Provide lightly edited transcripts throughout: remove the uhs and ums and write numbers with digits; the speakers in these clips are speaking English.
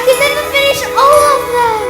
could never finish all of them.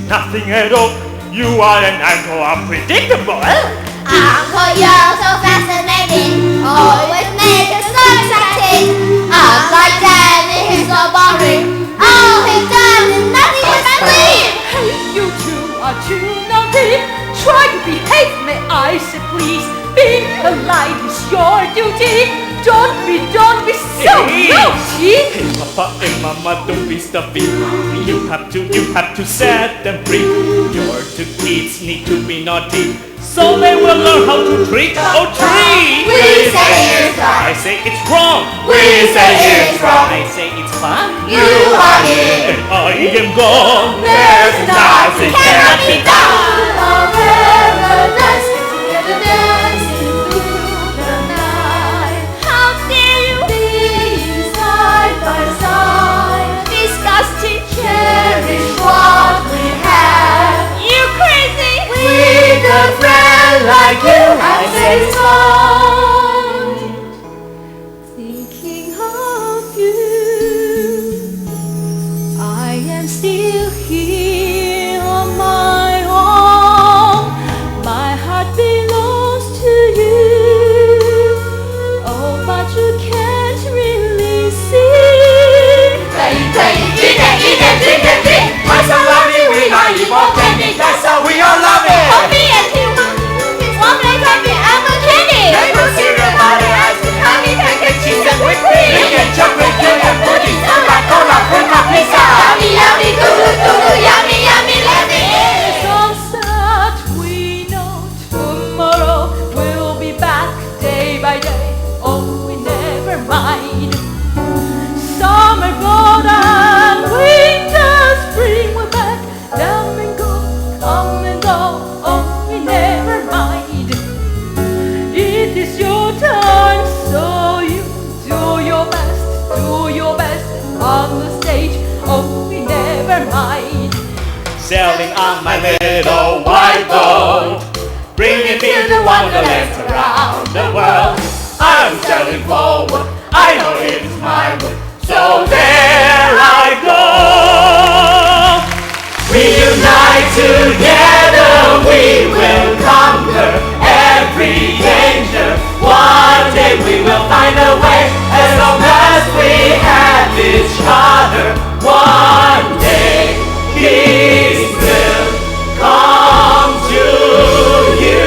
Nothing at all. You are an uncle, unpredictable. Uncle, you're so fascinating. Always make us so exciting. Unlike Daddy, he's so boring. All he does is nothing but sleep. Hey, you two, are you naughty? Try to behave, may I say please. Being polite is your duty. Don't be so naughty. Hey, Papa and Mama, don't be stuffy. You have to set them free. Your two kids need to be naughty, so they will learn how to trick or treat. We say it's right. I say it's wrong. We say it's wrong. I say it's fun. You are it. And I am gone. There's nothing cannot be done. Forever dancing together, dancing through the night. How dare you be side by side, disgusting, cherish what we have. You crazy? With a friend like you, I say it's fine. Thinking of you, I am still here on my own. My heart belongs to you. Oh, but you can't really see. Drink it. Why so lovely we are evil candy, that's how we all love it. Coffee and humor, one plate coffee, apple candy. Maple cereal, butter, ice cream, honey, pancake, cheese and whipped cream. We get chocolate, cake and pudding, Coca-Cola, Prima, pizza. Yummy, yummy, goo-goo, yummy, yummy, lovely. So sad we know tomorrow we'll be back day by day. Oh, we never mind. Summer gone and winter, spring we're back. Come and go, come and go. Oh, we never mind. It is your time, so you do your best on the stage. Oh, we never mind. Sailing on my little white boat, bringing me to wonderlands around the world. I'm sailing forward, I know it is my way, so there I go. We unite together, we will conquer every danger. One day we will find a way, as long as we have each other. One day peace will come to you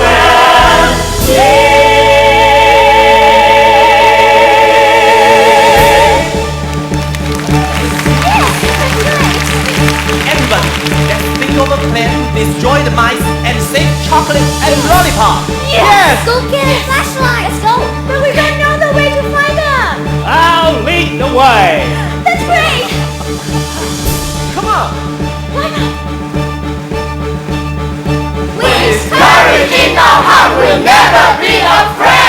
and me. Everybody, let's think of a plan, destroy the mice, and save chocolate and lollipop. Yes! Go get a flashlight. Let's go. But we don't know the way to find them. I'll lead the way. That's great. Come on. With courage in our heart, we'll never be afraid.